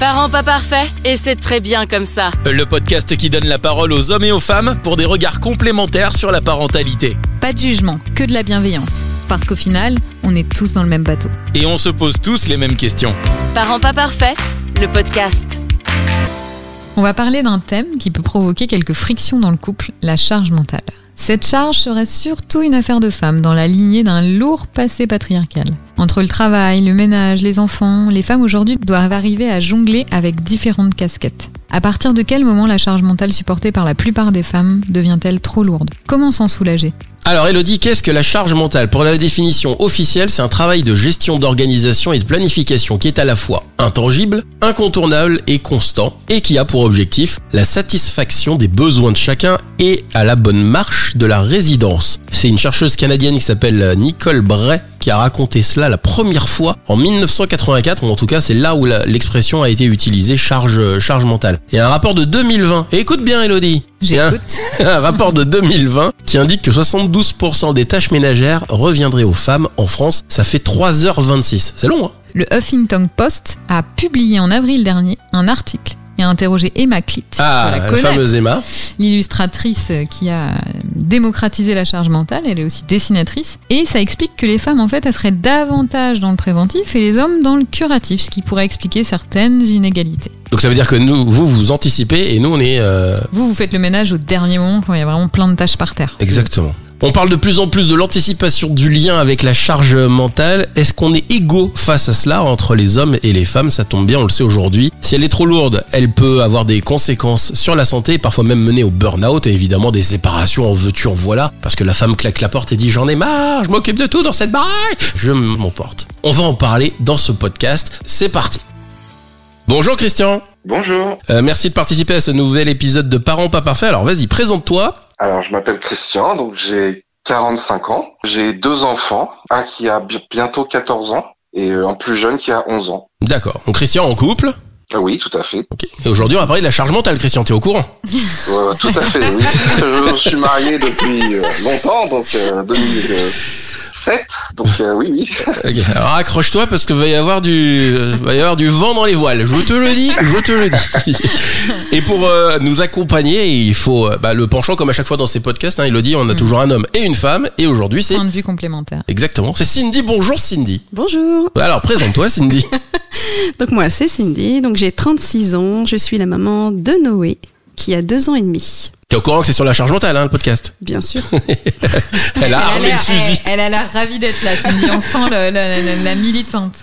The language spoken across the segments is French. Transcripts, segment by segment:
Parents pas parfaits, et c'est très bien comme ça. Le podcast qui donne la parole aux hommes et aux femmes pour des regards complémentaires sur la parentalité. Pas de jugement, que de la bienveillance. Parce qu'au final, on est tous dans le même bateau. Et on se pose tous les mêmes questions. Parents pas parfaits, le podcast. On va parler d'un thème qui peut provoquer quelques frictions dans le couple, la charge mentale. Cette charge serait surtout une affaire de femmes dans la lignée d'un lourd passé patriarcal. Entre le travail, le ménage, les enfants, les femmes aujourd'hui doivent arriver à jongler avec différentes casquettes. À partir de quel moment la charge mentale supportée par la plupart des femmes devient-elle trop lourde ? Comment s'en soulager ? Alors Elodie, qu'est-ce que la charge mentale ? Pour la définition officielle, c'est un travail de gestion, d'organisation et de planification qui est à la fois intangible, incontournable et constant, et qui a pour objectif la satisfaction des besoins de chacun et à la bonne marche de la résidence. C'est une chercheuse canadienne qui s'appelle Nicole Bray qui a raconté cela la première fois en 1984, ou en tout cas c'est là où l'expression a été utilisée, charge mentale. Il y a un rapport de 2020, et écoute bien Elodie, J'écoute. un rapport de 2020 qui indique que 72% des tâches ménagères reviendraient aux femmes en France. Ça fait 3h26. C'est long, hein ? Le Huffington Post a publié en avril dernier un article et a interrogé Emma Clit, la fameuse Emma, l'illustratrice qui a démocratisé la charge mentale. Elle est aussi dessinatrice. Et ça explique que les femmes, en fait, elles seraient davantage dans le préventif et les hommes dans le curatif, ce qui pourrait expliquer certaines inégalités. donc ça veut dire que vous anticipez et nous on est... Vous faites le ménage au dernier moment quand il y a vraiment plein de tâches par terre. Exactement. On parle de plus en plus de l'anticipation du lien avec la charge mentale. Est-ce qu'on est égaux face à cela entre les hommes et les femmes ? Ça tombe bien, on le sait aujourd'hui. Si elle est trop lourde, elle peut avoir des conséquences sur la santé, parfois même mener au burn-out et évidemment des séparations en veux-tu, en voilà. Parce que la femme claque la porte et dit « J'en ai marre, je m'occupe de tout dans cette baraque, je m'emporte ». On va en parler dans ce podcast. C'est parti. Bonjour Christian. Bonjour. Merci de participer à ce nouvel épisode de Parents pas parfaits. Alors vas-y, présente-toi. Alors, je m'appelle Christian, donc j'ai 45 ans. J'ai 2 enfants, un qui a bientôt 14 ans et un plus jeune qui a 11 ans. D'accord. Donc Christian en couple. Ah oui, tout à fait. Ok. Et aujourd'hui, on va parler de la charge mentale, Christian. T'es au courant ? Tout à fait, oui. Je suis marié depuis longtemps, donc 2007. Donc oui. Okay. Alors accroche-toi parce que va y avoir du vent dans les voiles. Je te le dis. Et pour nous accompagner, il faut le penchant comme à chaque fois dans ces podcasts. Elodie, on a toujours un homme et une femme. Et aujourd'hui, c'est Point de vue complémentaire. Exactement. C'est Cindy. Bonjour Cindy. Bonjour. Alors présente-toi Cindy. Donc moi c'est Cindy, donc j'ai 36 ans, je suis la maman de Noé qui a 2 ans et demi. T'es au courant que c'est sur la charge mentale, le podcast ? Bien sûr. Elle a armé le fusil. Elle a l'air ravie d'être là, Cindy. On sent la militante.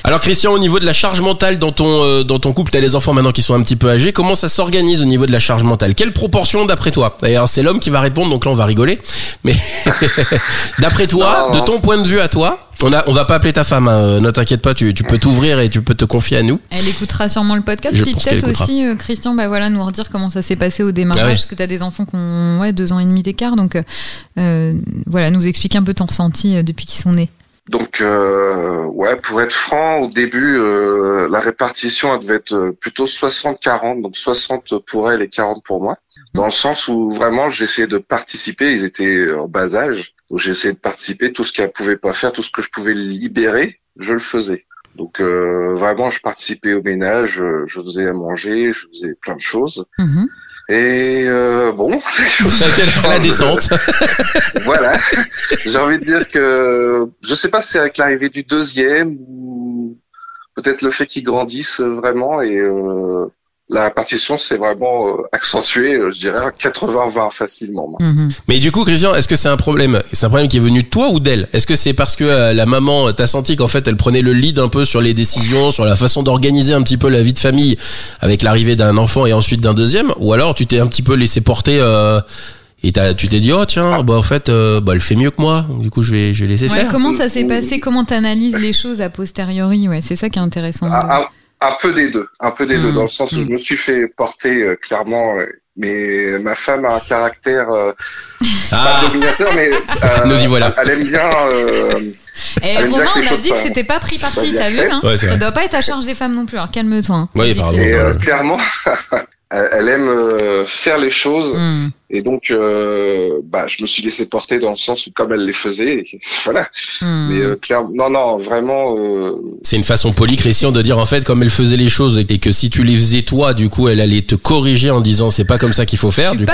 Alors Christian, au niveau de la charge mentale dans ton couple, t'as les enfants maintenant qui sont un petit peu âgés, comment ça s'organise au niveau de la charge mentale ? Quelle proportion d'après toi ? D'ailleurs c'est l'homme qui va répondre, donc là on va rigoler, mais d'après toi, de ton point de vue à toi, on va pas appeler ta femme, ne t'inquiète pas, tu peux t'ouvrir et tu peux te confier à nous. Elle écoutera sûrement le podcast, puis peut-être aussi Christian, nous redire comment ça s'est passé au démarrage, parce que t'as des enfants qui ont 2 ans et demi d'écart, donc nous explique un peu ton ressenti depuis qu'ils sont nés. Donc pour être franc, au début la répartition elle devait être plutôt 60-40, donc 60 pour elle et 40 pour moi, dans le sens où vraiment j'essayais de participer. Ils étaient en bas âge, donc j'essayais de participer, tout ce qu'elle pouvait pas faire, tout ce que je pouvais le je le faisais. Donc vraiment je participais au ménage, je faisais à manger, je faisais plein de choses. Mm-hmm. Et ça a été la descente. Voilà. J'ai envie de dire que je sais pas si c'est avec l'arrivée du deuxième ou peut-être le fait qu'ils grandissent vraiment et la répartition s'est vraiment accentuée, je dirais 80-20 facilement. Mm-hmm. Mais du coup, Christian, est-ce que c'est un problème qui est venu de toi ou d'elle ? Est-ce que c'est parce que la maman, t'as senti qu'en fait elle prenait le lead un peu sur les décisions, sur la façon d'organiser un petit peu la vie de famille avec l'arrivée d'un enfant et ensuite d'un deuxième ? Ou alors tu t'es un petit peu laissé porter et tu t'es dit elle fait mieux que moi, du coup je vais laisser faire. Comment ça s'est passé ? Comment t'analyses les choses a posteriori ? C'est ça qui est intéressant. Un peu des deux, dans le sens où je me suis fait porter clairement, mais ma femme a un caractère pas dominateur, mais nous y voilà. Elle aime bien. Romain, on a dit que c'était pas pris parti, t'as vu hein ? Ça doit pas être à charge des femmes non plus. Alors calme-toi. Hein. Oui, pardon. Et clairement, elle aime faire les choses Et donc, je me suis laissé porter dans le sens où comme elle les faisait, voilà. Mais clairement, non, vraiment. C'est une façon polie, Christian, de dire en fait comme elle faisait les choses et que si tu les faisais toi, du coup, elle allait te corriger en disant c'est pas comme ça qu'il faut faire. Je suis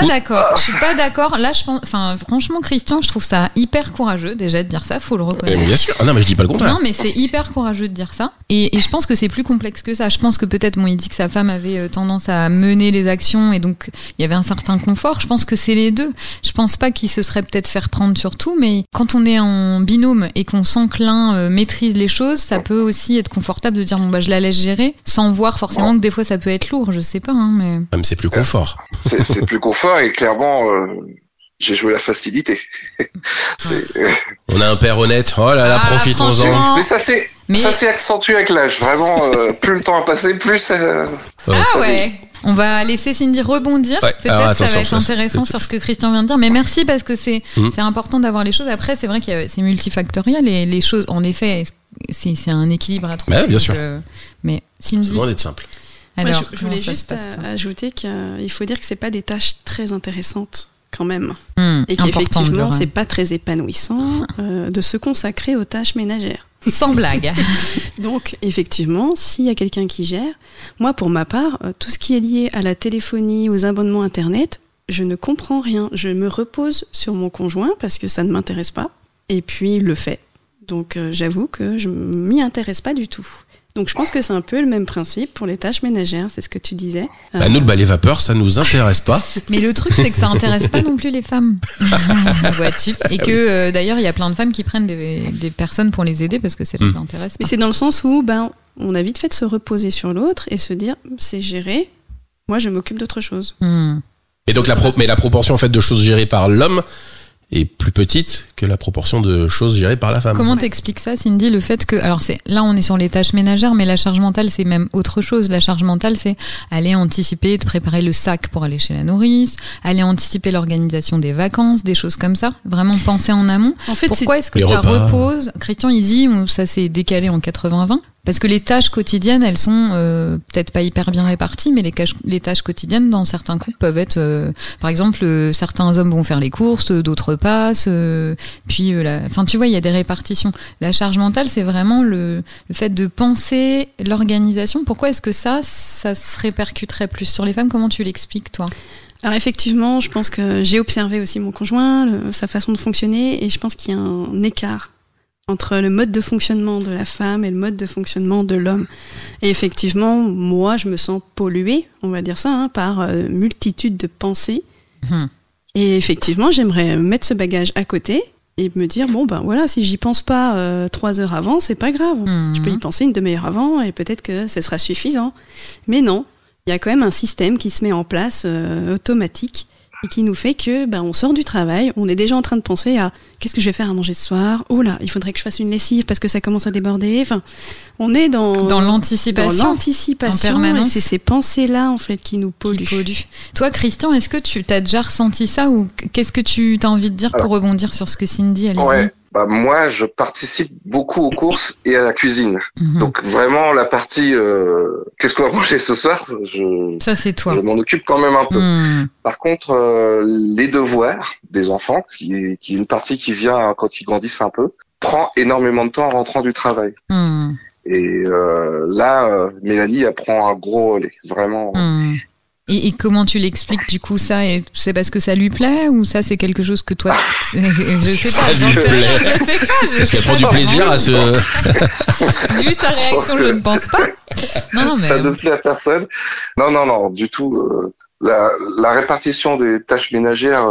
pas d'accord. Là, je pense, franchement, Christian, je trouve ça hyper courageux déjà de dire ça. Faut le reconnaître. Mais bien sûr. Ah non, mais je dis pas le contraire. Non, mais c'est hyper courageux de dire ça. Et je pense que c'est plus complexe que ça. Je pense que peut-être, il dit que sa femme avait tendance à mener les actions et donc il y avait un certain confort. Je pense que c'est les deux. Je pense pas qu'il se serait peut-être faire prendre sur tout, mais quand on est en binôme et qu'on sent que l'un maîtrise les choses, ça peut aussi être confortable de dire je la laisse gérer, sans voir forcément que des fois ça peut être lourd. Je sais pas, mais. Mais c'est plus confort. C'est plus confort et clairement. J'ai joué la facilité. On a un père honnête. Oh là là, profitons-en. Mais ça s'est accentué avec l'âge. Vraiment, plus le temps a passé, plus ça. Ouais. On va laisser Cindy rebondir. Ouais. Peut-être ça va être intéressant sur ce que Christian vient de dire. Mais merci parce que c'est important d'avoir les choses. Après, c'est vrai que c'est multifactoriel et les choses, en effet, c'est un équilibre à trouver. Ouais, bien sûr. Mais Cindy. C'est loin d'être simple. Alors, je voulais juste ajouter qu'il faut dire que c'est pas des tâches très intéressantes. Quand même. Et qu'effectivement, c'est pas très épanouissant de se consacrer aux tâches ménagères. Sans blague. Donc, effectivement, s'il y a quelqu'un qui gère, moi, pour ma part, tout ce qui est lié à la téléphonie, aux abonnements Internet, je ne comprends rien. Je me repose sur mon conjoint parce que ça ne m'intéresse pas. Et puis, il le fait. Donc, j'avoue que je m'y intéresse pas du tout. Donc je pense que c'est un peu le même principe pour les tâches ménagères, c'est ce que tu disais. Nous, le balai vapeur, ça nous intéresse pas. Mais le truc, c'est que ça intéresse pas non plus les femmes. Vois-tu ? Et que d'ailleurs, il y a plein de femmes qui prennent des personnes pour les aider parce que ça les intéresse pas. Mais c'est dans le sens où on a vite fait de se reposer sur l'autre et se dire c'est géré, moi je m'occupe d'autre chose. Et donc la proportion en fait de choses gérées par l'homme est plus petite que la proportion de choses gérées par la femme. Comment t'expliques ça, Cindy, le fait que... Alors, là, on est sur les tâches ménagères, mais la charge mentale, c'est même autre chose. La charge mentale, c'est aller anticiper, de préparer le sac pour aller chez la nourrice, aller anticiper l'organisation des vacances, des choses comme ça. Vraiment penser en amont. En fait, pourquoi est-ce que ça repose ? Christian, il dit, ça s'est décalé en 80-20. Parce que les tâches quotidiennes, elles sont peut-être pas hyper bien réparties, mais les tâches quotidiennes dans certains couples peuvent être, par exemple, certains hommes vont faire les courses, d'autres passent, puis, tu vois, il y a des répartitions. La charge mentale, c'est vraiment le fait de penser l'organisation. Pourquoi est-ce que ça se répercuterait plus sur les femmes ? Comment tu l'expliques, toi ? Alors effectivement, je pense que j'ai observé aussi mon conjoint, sa façon de fonctionner, et je pense qu'il y a un écart entre le mode de fonctionnement de la femme et le mode de fonctionnement de l'homme. Et effectivement, moi, je me sens polluée, on va dire ça, par multitude de pensées. Et effectivement, j'aimerais mettre ce bagage à côté et me dire, voilà, si j'y pense pas 3 heures avant, c'est pas grave. Je peux y penser une demi-heure avant et peut-être que ce sera suffisant. Mais non, il y a quand même un système qui se met en place automatique et qui nous fait que on sort du travail, on est déjà en train de penser à qu'est-ce que je vais faire à manger ce soir, oh là, il faudrait que je fasse une lessive parce que ça commence à déborder. Enfin, on est dans l'anticipation en permanence. Et c'est ces pensées-là en fait qui nous polluent. Toi, Christian, est-ce que tu t'as déjà ressenti ça ou qu'est-ce que tu as envie de dire pour rebondir sur ce que Cindy elle dit ? Moi, je participe beaucoup aux courses et à la cuisine. Donc vraiment la partie qu'est-ce qu'on va manger ce soir, ça c'est toi. Je m'en occupe quand même un peu. Par contre, les devoirs des enfants, qui est une partie qui vient quand ils grandissent un peu, prend énormément de temps en rentrant du travail. Et là, Mélanie elle prend un gros relais, vraiment. Et comment tu l'expliques du coup ça ? Et c'est parce que ça lui plaît ou ça c'est quelque chose que toi je sais pas. Ça lui plaît. Est-ce qu'elle prend du plaisir à ce... Vu ta réaction, je ne pense pas. Non, mais... Ça ne plaît à personne. Non, du tout. La répartition des tâches ménagères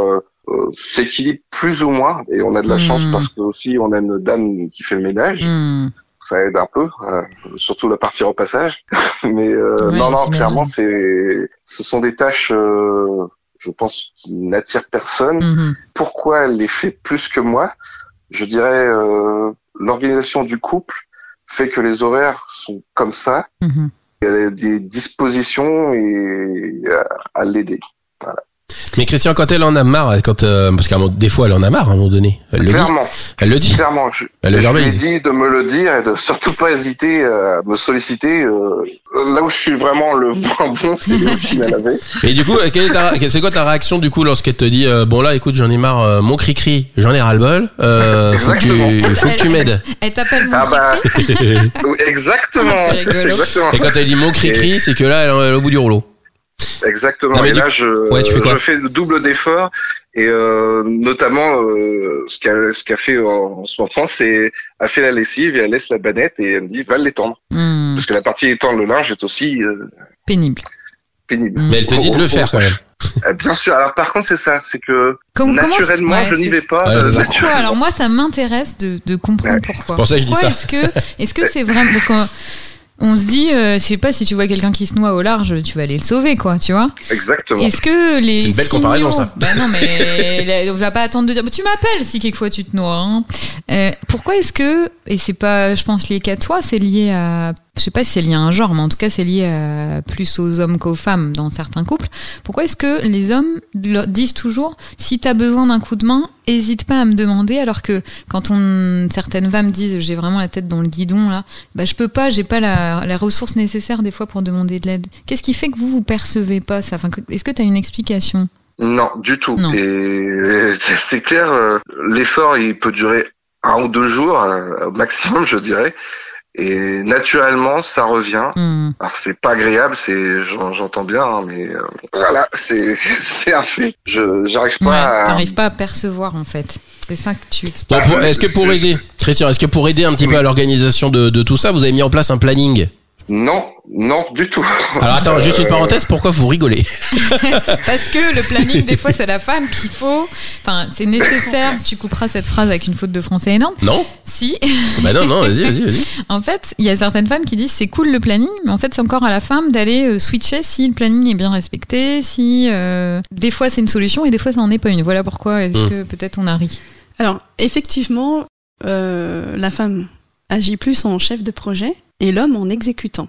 s'équilibre plus ou moins et on a de la chance parce que aussi on a une dame qui fait le ménage. Ça aide un peu, surtout la partie repassage. Mais clairement, ce sont des tâches, je pense, qui n'attirent personne. Pourquoi elle les fait plus que moi ? Je dirais, l'organisation du couple fait que les horaires sont comme ça. Elle a des dispositions et à l'aider. Voilà. Mais Christian, quand elle en a marre, parce qu'à des fois elle en a marre à un moment donné, elle le dit. Elle le dit. Clairement, je lui ai dit de me le dire et de surtout pas hésiter à me solliciter. Là où je suis vraiment le moins bon, c'est le film à laver. Et du coup, c'est quoi ta réaction du coup lorsqu'elle te dit bon là, écoute, j'en ai marre, mon cri-cri, j'en ai ras-le-bol. Faut que tu m'aides. Elle t'appelle mon cri-cri. Exactement. C'est exactement. Et quand elle dit mon cri-cri, c'est que là, elle est au bout du rouleau. Exactement. Et là, je fais le double d'effort et notamment ce qu'a fait en ce moment, c'est elle fait la lessive et elle laisse la banette et elle me dit va l'étendre parce que la partie étendre le linge est aussi pénible. Mais elle te dit de le faire quand même. Bien sûr. Alors par contre, c'est ça, c'est que naturellement, je n'y vais pas. Pourquoi ? Alors moi, ça m'intéresse de comprendre pourquoi. C'est pour ça que je dis ça. Est-ce que c'est vraiment parce qu'on on se dit, je sais pas, si tu vois quelqu'un qui se noie au large, tu vas aller le sauver, quoi, tu vois. Exactement. Est-ce que les c'est une belle comparaison, ça. Bah non, mais on va pas attendre de dire, tu m'appelles si quelquefois tu te noies. Hein. Pourquoi est-ce que, et c'est pas, je pense, lié qu'à toi, c'est lié à, je sais pas si c'est lié à un genre, mais en tout cas, c'est lié à plus aux hommes qu'aux femmes dans certains couples. Pourquoi est-ce que les hommes disent toujours, si t'as besoin d'un coup de main, hésite pas à me demander, alors que quand certaines femmes disent, j'ai vraiment la tête dans le guidon, là, bah je peux pas, j'ai pas la ressource nécessaire des fois pour demander de l'aide. Qu'est-ce qui fait que vous percevez pas ça? Enfin, est-ce que t'as une explication? Non, du tout. Non. Et c'est clair, l'effort, il peut durer 1 ou 2 jours, au maximum, je dirais. Et naturellement, ça revient. Alors c'est pas agréable, j'entends bien, hein, mais voilà, c'est un fait. J'arrive pas. T'arrives pas à percevoir en fait. C'est ça que tu expliques. Est-ce que pour aider, Christian, pour aider un petit peu à l'organisation de tout ça, vous avez mis en place un planning? Non, du tout. Alors attends, juste une parenthèse, pourquoi vous rigolez? Parce que le planning, des fois, c'est la femme qu'il faut. Enfin, c'est nécessaire. Tu couperas cette phrase avec une faute de français énorme. Non. Si. Bah non, vas-y. En fait, il y a certaines femmes qui disent c'est cool le planning, mais en fait, c'est encore à la femme d'aller switcher si le planning est bien respecté, si des fois c'est une solution et des fois ça n'en est pas une. Voilà pourquoi est-ce que peut-être on a ri. Alors, effectivement, la femme agit plus en chef de projet et l'homme en exécutant.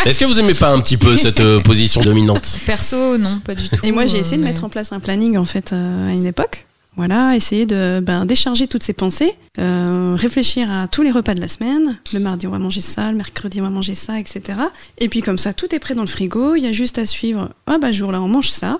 Est-ce que vous aimez pas un petit peu cette position dominante? Perso, non, pas du tout. Et moi, j'ai essayé de mettre en place un planning en fait à une époque. Voilà, essayer de décharger toutes ces pensées, réfléchir à tous les repas de la semaine. Le mardi, on va manger ça, le mercredi, on va manger ça, etc. Et puis comme ça, tout est prêt dans le frigo. Il y a juste à suivre. Ah bah, ce jour-là, on mange ça.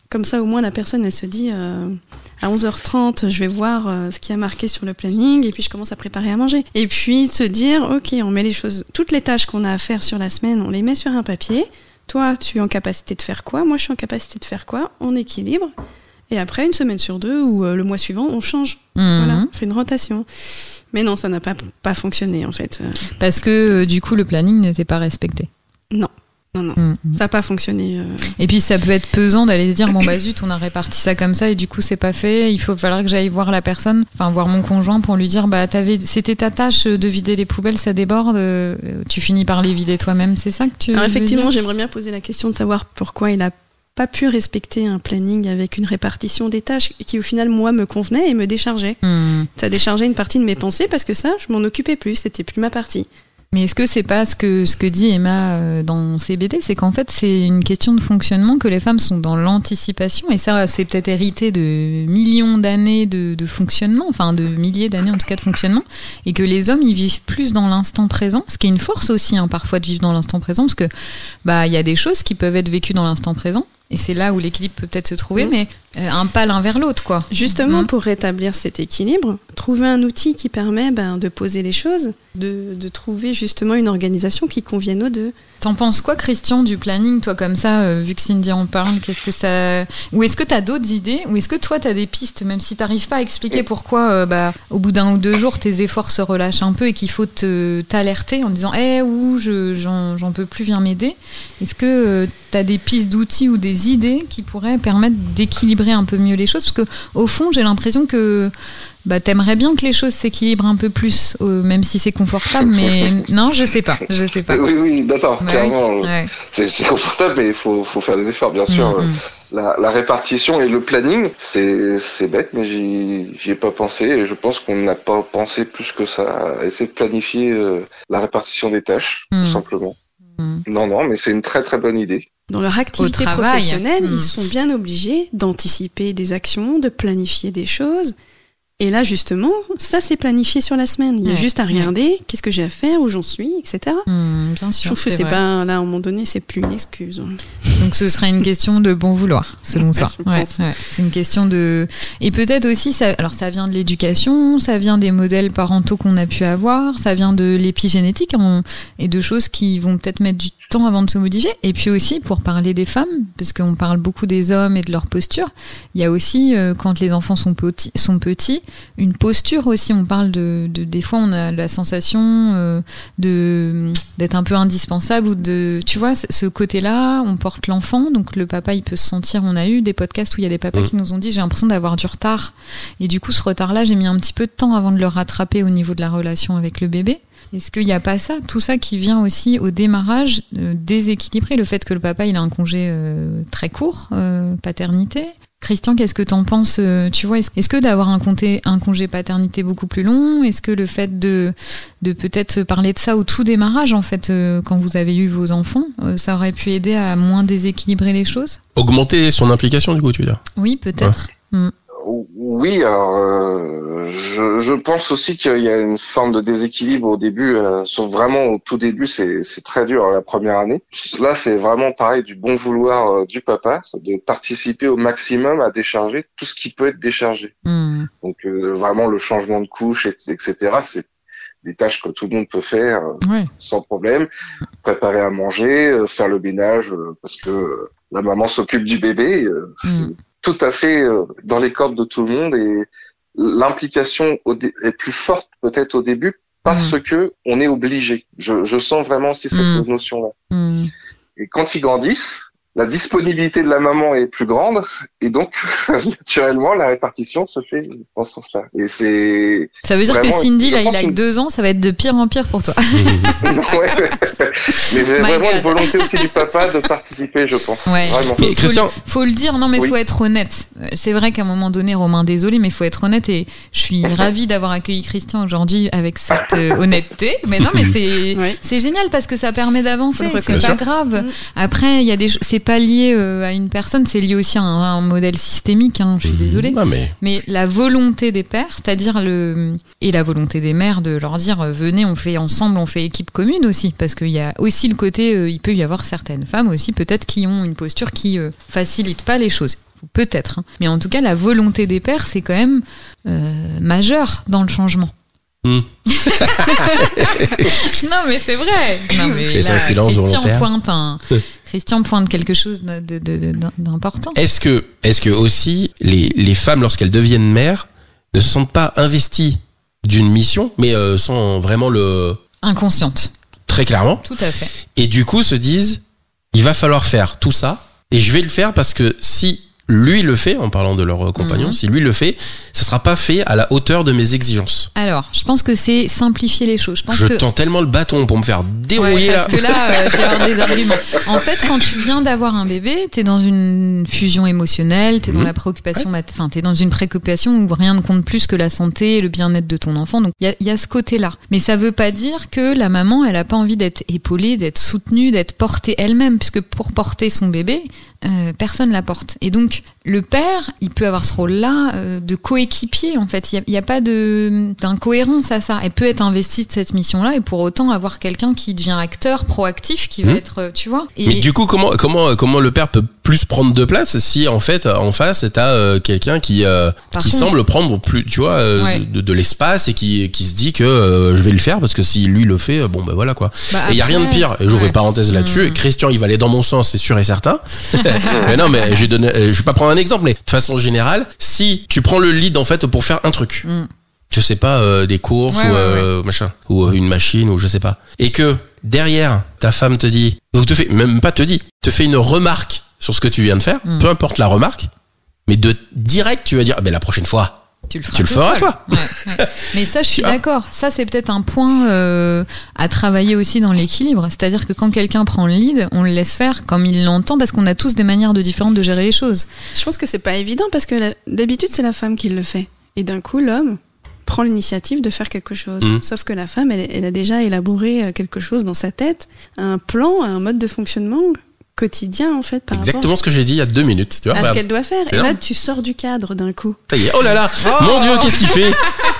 Comme ça, au moins, la personne, elle se dit à 11h30, je vais voir ce qui a marqué sur le planning et puis je commence à préparer à manger. Et puis se dire, ok, on met les choses, toutes les tâches qu'on a à faire sur la semaine, on les met sur un papier. Toi, tu es en capacité de faire quoi? Moi, je suis en capacité de faire quoi? On équilibre. Et après, 1 semaine sur 2 ou le mois suivant, on change. Voilà, on fait une rotation. Mais non, ça n'a pas fonctionné en fait. Parce que du coup, le planning n'était pas respecté. Non. Non, ça n'a pas fonctionné. Et puis ça peut être pesant d'aller se dire bon bah zut, on a réparti ça comme ça et du coup c'est pas fait. Il faut falloir que j'aille voir la personne, enfin voir mon conjoint pour lui dire bah c'était ta tâche de vider les poubelles, ça déborde, tu finis par les vider toi-même. C'est ça que tu. Alors effectivement, j'aimerais bien poser la question de savoir pourquoi il a pas pu respecter un planning avec une répartition des tâches qui au final moi me convenait et me déchargeait. Ça déchargeait une partie de mes pensées parce que ça je m'en occupais plus, c'était plus ma partie. Mais est-ce que c'est pas ce que dit Emma dans ses BD, c'est qu'en fait c'est une question de fonctionnement, que les femmes sont dans l'anticipation et ça c'est peut-être hérité de millions d'années de fonctionnement, enfin de milliers d'années en tout cas de fonctionnement, et que les hommes ils vivent plus dans l'instant présent, ce qui est une force aussi parfois de vivre dans l'instant présent, parce que bah il y a des choses qui peuvent être vécues dans l'instant présent. Et c'est là où l'équilibre peut peut-être se trouver, mais un pas l'un vers l'autre, quoi. Justement, pour rétablir cet équilibre, trouver un outil qui permet de poser les choses, de trouver justement une organisation qui convienne aux deux. T'en penses quoi, Christian, du planning, toi, comme ça, vu que Cindy en parle, qu'est-ce que ça... Ou est-ce que t'as d'autres idées? Ou est-ce que toi, t'as des pistes, même si t'arrives pas à expliquer pourquoi, au bout d'1 ou 2 jours, tes efforts se relâchent un peu et qu'il faut t'alerter en disant j'en peux plus, viens m'aider. Est-ce que t'as des pistes d'outils ou des idées qui pourraient permettre d'équilibrer un peu mieux les choses? Parce que au fond, j'ai l'impression que t'aimerais bien que les choses s'équilibrent un peu plus, même si c'est confortable, mais non, je sais pas. Oui, d'accord, clairement. Ouais. C'est confortable, mais il faut faire des efforts, bien sûr. La répartition et le planning, c'est bête, mais j'y ai pas pensé, et je pense qu'on n'a pas pensé plus que ça à essayer de planifier la répartition des tâches, tout simplement. Non, mais c'est une très très bonne idée. dans leur activité travail. professionnelle, ils sont bien obligés d'anticiper des actions, de planifier des choses. Et là, justement, ça, c'est planifié sur la semaine. Il y a juste à regarder qu'est-ce que j'ai à faire, où j'en suis, etc. Bien sûr. Je trouve que c'est pas, là, à un moment donné, c'est plus une excuse. Donc, ce serait une question de bon vouloir, selon toi. C'est une question de... Et peut-être aussi, alors ça vient de l'éducation, ça vient des modèles parentaux qu'on a pu avoir, ça vient de l'épigénétique et de choses qui vont peut-être mettre du temps avant de se modifier. Et puis aussi, pour parler des femmes, parce qu'on parle beaucoup des hommes et de leur posture, il y a aussi, quand les enfants sont petits, une posture aussi. On parle de des fois on a la sensation d'être un peu indispensable ou tu vois, ce côté-là, on porte l'enfant, donc le papa il peut se sentir, on a eu des podcasts où il y a des papas qui nous ont dit j'ai l'impression d'avoir du retard, et du coup ce retard-là j'ai mis un petit peu de temps avant de le rattraper au niveau de la relation avec le bébé. Est-ce qu'il n'y a pas ça, tout ça qui vient aussi au démarrage déséquilibrer le fait que le papa il a un congé très court, paternité? Christian, qu'est-ce que t'en penses? Tu vois, est-ce que d'avoir un congé paternité beaucoup plus long, est-ce que le fait de peut-être parler de ça au tout démarrage, en fait, quand vous avez eu vos enfants, ça aurait pu aider à moins déséquilibrer les choses? Augmenter son implication, du coup, tu veux dire? Oui, peut-être. Ouais. Oui, alors je pense aussi qu'il y a une forme de déséquilibre au début, sauf vraiment au tout début, c'est très dur la première année. Là, c'est vraiment pareil, du bon vouloir du papa, de participer au maximum à décharger tout ce qui peut être déchargé. Donc vraiment le changement de couche, etc. C'est des tâches que tout le monde peut faire sans problème. Préparer à manger, faire le ménage, parce que la maman s'occupe du bébé. C'est tout à fait dans les cordes de tout le monde, et l'implication est plus forte peut-être au début parce que on est obligé. Je sens vraiment aussi cette notion-là. Et quand ils grandissent, la disponibilité de la maman est plus grande, et donc naturellement la répartition se fait en ce sens-là. Et c'est ça veut dire que Cindy, là, il a que 2 ans, ça va être de pire en pire pour toi. Mais j'ai vraiment une volonté aussi du papa de participer, je pense. Vraiment. Mais Christian, faut le dire, non mais faut être honnête. C'est vrai qu'à un moment donné, Romain, désolé, mais faut être honnête, et je suis ravie d'avoir accueilli Christian aujourd'hui avec cette honnêteté. Mais non, mais c'est génial parce que ça permet d'avancer. C'est pas grave. Après, il y a c'est pas lié à une personne, c'est lié aussi à un modèle systémique, je suis désolée. Mais la volonté des pères, c'est-à-dire et la volonté des mères de leur dire venez, on fait ensemble, on fait équipe commune aussi, parce qu'il y a aussi le côté, il peut y avoir certaines femmes aussi peut-être qui ont une posture qui facilite pas les choses. Peut-être. Mais en tout cas, la volonté des pères, c'est quand même majeur dans le changement. Non mais c'est vrai. Non mais là, Christian pointe quelque chose d'important. Est-ce que aussi les femmes, lorsqu'elles deviennent mères, ne se sentent pas investies d'une mission, mais sans vraiment inconsciente. Très clairement. Tout à fait. Et du coup se disent, il va falloir faire tout ça, et je vais le faire parce que si lui le fait, en parlant de leur compagnon, si lui le fait, ça sera pas fait à la hauteur de mes exigences. Alors, je pense que c'est simplifier les choses. Je tends tellement le bâton pour me faire dérouiller parce que là, je vais avoir des arguments. En fait, quand tu viens d'avoir un bébé, t'es dans une fusion émotionnelle, t'es dans la préoccupation, t'es dans une préoccupation où rien ne compte plus que la santé et le bien-être de ton enfant. Donc, il y a ce côté-là. Mais ça veut pas dire que la maman, elle a pas envie d'être épaulée, d'être soutenue, d'être portée elle-même, puisque pour porter son bébé, personne la porte. Et donc, le père, il peut avoir ce rôle-là de coéquipier, en fait. Il y a pas d'incohérence à ça. Elle peut être investie de cette mission-là et pour autant avoir quelqu'un qui devient acteur, proactif, qui va être, tu vois. Mais du coup, comment le père peut plus prendre de place si, en fait, en face, t'as quelqu'un qui semble prendre plus, tu vois, de l'espace et qui se dit que je vais le faire parce que si lui le fait, voilà, quoi. Et il y a rien de pire. Et j'ouvre une parenthèse là-dessus. Christian, il va aller dans mon sens, c'est sûr et certain. Mais non, mais je vais pas prendre un exemple, mais de façon générale, si tu prends le lead en fait pour faire un truc, je sais pas, des courses machin, ou une machine ou je sais pas, et que derrière ta femme te dit, ou te fait une remarque sur ce que tu viens de faire, peu importe la remarque, mais de direct tu vas dire la prochaine fois tu le feras toi. Mais ça, je suis d'accord. Ça, c'est peut-être un point à travailler aussi dans l'équilibre. C'est-à-dire que quand quelqu'un prend le lead, on le laisse faire comme il l'entend, parce qu'on a tous des manières différentes de gérer les choses. Je pense que c'est pas évident parce que d'habitude, c'est la femme qui le fait. Et d'un coup, l'homme prend l'initiative de faire quelque chose. Sauf que la femme, elle a déjà élaboré quelque chose dans sa tête, un plan, un mode de fonctionnement quotidien, en fait, par Exactement ce que j'ai dit il y a 2 minutes. Tu vois, à ce qu'elle doit faire. C'est Et là, énorme. tu sors du cadre d'un coup. Ça y est. Oh là là, mon Dieu, qu'est-ce qu'il fait?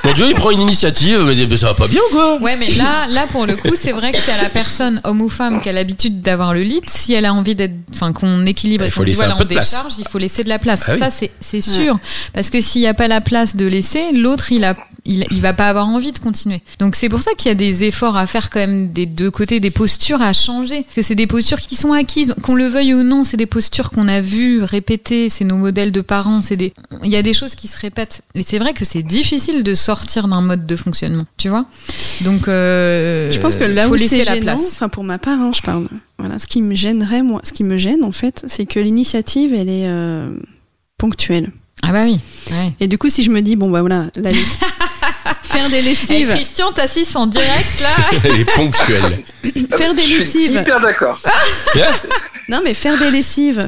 Mon Dieu, il prend une initiative, mais ça va pas bien ou quoi? Ouais, mais là, pour le coup, c'est vrai que c'est à la personne, homme ou femme, qui a l'habitude d'avoir le lead. Si elle a envie qu'on équilibre, Il et faut qu'on dit, laisser un voilà, peu on de place. décharge, il faut laisser de la place. Ah oui. Ça, c'est sûr. Parce que s'il n'y a pas la place de laisser, l'autre, il va pas avoir envie de continuer. Donc c'est pour ça qu'il y a des efforts à faire quand même des deux côtés, des postures à changer. Parce que c'est des postures qui sont acquises, qu'on le veuille ou non, c'est des postures qu'on a vues répéter, c'est nos modèles de parents, il y a des choses qui se répètent. Et c'est vrai que c'est difficile de sortir d'un mode de fonctionnement, tu vois. Donc Je pense que là faut où laisser c'est la gênant, place. enfin pour ma part, je parle. Voilà, ce qui me gênerait, moi, ce qui me gêne en fait, c'est que l'initiative, elle est ponctuelle. Ah bah oui. Ouais. Et du coup, si je me dis, bon bah voilà, faire des Et lessives, Christian, t'assistes en direct là. Elle est ponctuelle. faire des Je suis lessives. hyper d'accord. Non, mais faire des lessives,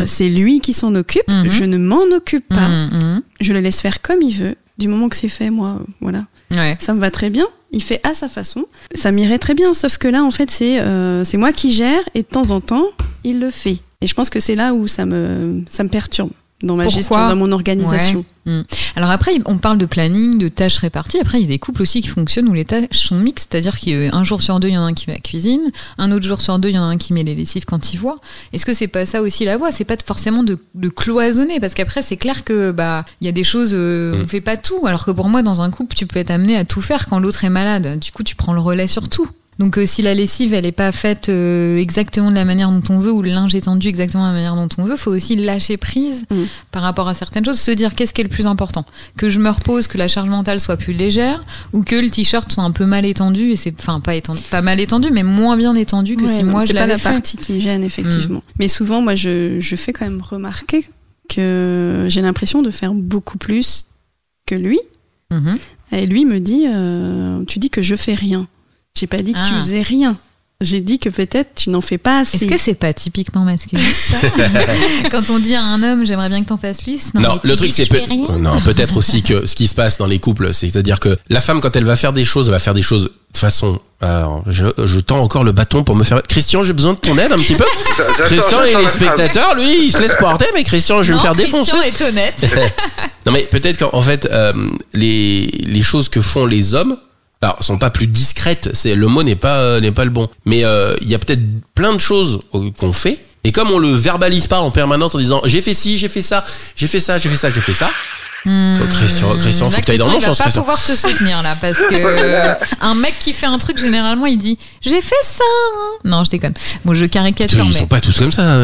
c'est lui qui s'en occupe. Mhm. Je ne m'en occupe pas. Mhm. Je le laisse faire comme il veut. Du moment que c'est fait, moi, voilà, Ouais. ça me va très bien. Il fait à sa façon. Ça m'irait très bien. Sauf que là, en fait, c'est moi qui gère et de temps en temps, il le fait. Et je pense que c'est là où ça me perturbe dans ma Pourquoi ? gestion, dans mon organisation. Ouais. Alors après, on parle de planning, de tâches réparties. Après, il y a des couples aussi qui fonctionnent où les tâches sont mixtes, c'est-à-dire qu'un jour sur deux, il y en a un qui va à la cuisine, un autre jour sur deux, il y en a un qui met les lessives quand il voit. Est-ce que c'est pas ça aussi la voie ? C'est pas forcément de cloisonner, parce qu'après, c'est clair que il y a des choses, on fait pas tout. Alors que pour moi, dans un couple, tu peux être amené à tout faire quand l'autre est malade. Du coup, tu prends le relais sur tout. Donc si la lessive elle est pas faite exactement de la manière dont on veut, ou le linge est tendu exactement de la manière dont on veut, faut aussi lâcher prise par rapport à certaines choses, se dire qu'est-ce qui est le plus important, que je me repose, que la charge mentale soit plus légère, ou que le t-shirt soit un peu mal étendu, et c'est pas mal étendu mais moins bien étendu que Ouais, si moi je c'est pas l'avais la fait. partie qui me gêne effectivement. Mais souvent, moi, je fais quand même remarquer que j'ai l'impression de faire beaucoup plus que lui. Mhm. Et lui me dit, tu dis que je fais rien. J'ai pas dit que tu faisais rien. J'ai dit que peut-être tu n'en fais pas assez. Est-ce que c'est pas typiquement masculin ça quand on dit à un homme j'aimerais bien que t'en fasses plus? Non, le truc c'est peut-être aussi que ce qui se passe dans les couples, c'est-à-dire que la femme quand elle va faire des choses, elle va faire des choses de façon. Je tends encore le bâton pour me faire. Christian, j'ai besoin de ton aide un petit peu. Christian et les spectateurs, lui, il se laisse porter, mais Christian, je vais me faire défoncer. Christian est honnête. Non, mais peut-être qu'en fait, les choses que font les hommes. Alors, sont pas plus discrètes, le mot n'est pas le bon. Mais il y a peut-être plein de choses qu'on fait. Et comme on le verbalise pas en permanence en disant j'ai fait ci, j'ai fait ça, j'ai fait ça, j'ai fait ça, j'ai fait ça. Christian, faut que t'ailles dans mon sens. Il va pas pouvoir te soutenir là parce que un mec qui fait un truc généralement il dit j'ai fait ça. Non, je déconne. Bon, je caricature. Ils mais sont pas tous comme ça.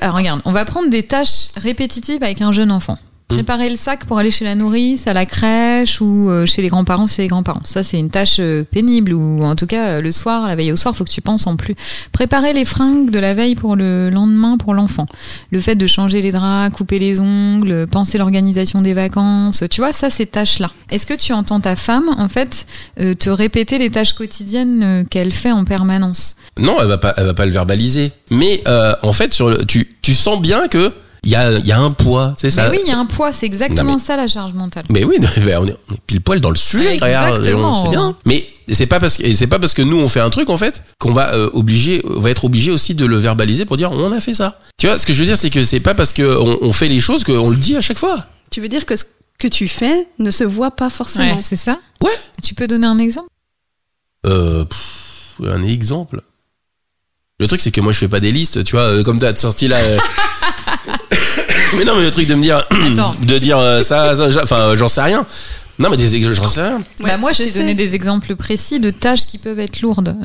Alors, regarde, on va prendre des tâches répétitives avec un jeune enfant. Préparer le sac pour aller chez la nourrice, à la crèche ou chez les grands-parents, Ça, c'est une tâche pénible, ou en tout cas, le soir, la veille au soir, faut que tu penses en plus. Préparer les fringues de la veille pour le lendemain pour l'enfant. Le fait de changer les draps, couper les ongles, penser l'organisation des vacances. Tu vois, ça, ces tâches-là. Est-ce que tu entends ta femme, en fait, te répéter les tâches quotidiennes qu'elle fait en permanence? Non, elle va pas le verbaliser. Mais, en fait, tu sens bien que il y a un poids, c'est ça. Mais oui, il y a un poids, c'est exactement ça la charge mentale. Mais oui, on est pile poil dans le sujet. Exactement. C'est bien. Mais c'est pas parce que nous on fait un truc en fait qu'on va être obligé aussi de le verbaliser pour dire on a fait ça. Tu vois, ce que je veux dire, c'est que c'est pas parce que on fait les choses qu'on le dit à chaque fois. Tu veux dire que ce que tu fais ne se voit pas forcément. Ouais, c'est ça. Ouais. Tu peux donner un exemple? Un exemple. Le truc c'est que moi je fais pas des listes, tu vois, comme t'as sorti là. Mais non, mais le truc de me dire, ça, enfin, j'en sais rien. Non, mais j'en sais rien. Bah moi, je t'ai donné des exemples précis de tâches qui peuvent être lourdes.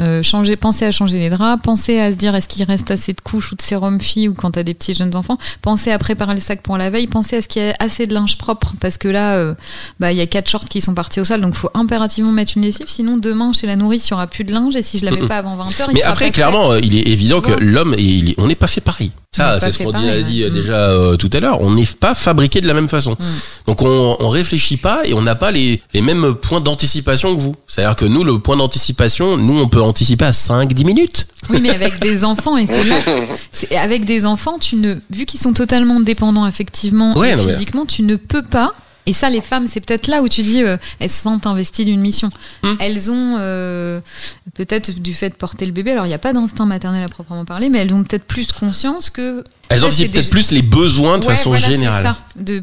Penser à changer les draps, penser à se dire est-ce qu'il reste assez de couches ou de sérum fille ou quand t'as des petits jeunes enfants, penser à préparer le sac pour la veille, penser à ce qu'il y a assez de linge propre parce que là, il y a 4 shorts qui sont partis au sale, donc faut impérativement mettre une lessive, sinon demain chez la nourrice, il y aura plus de linge et si je la mets pas avant 20h, mais après, clairement, il est évident que l'homme, on n'est pas fait pareil. Ça, c'est ce qu'on a dit déjà tout à l'heure. On n'est pas fabriqué de la même façon. Donc on réfléchit pas et on n'a pas les mêmes points d'anticipation que vous. C'est-à-dire que nous, le point d'anticipation, on peut anticiper à 5-10 minutes. Oui, mais avec des enfants, et c'est là. Avec des enfants, vu qu'ils sont totalement dépendants affectivement et physiquement, tu ne peux pas Et ça, les femmes, c'est peut-être là où tu dis, elles se sentent investies d'une mission. Elles ont, peut-être du fait de porter le bébé, alors il n'y a pas d'instinct maternel à proprement parler, mais elles ont peut-être plus conscience que... Elles anticipent peut-être plus les besoins de façon générale. C'est ça.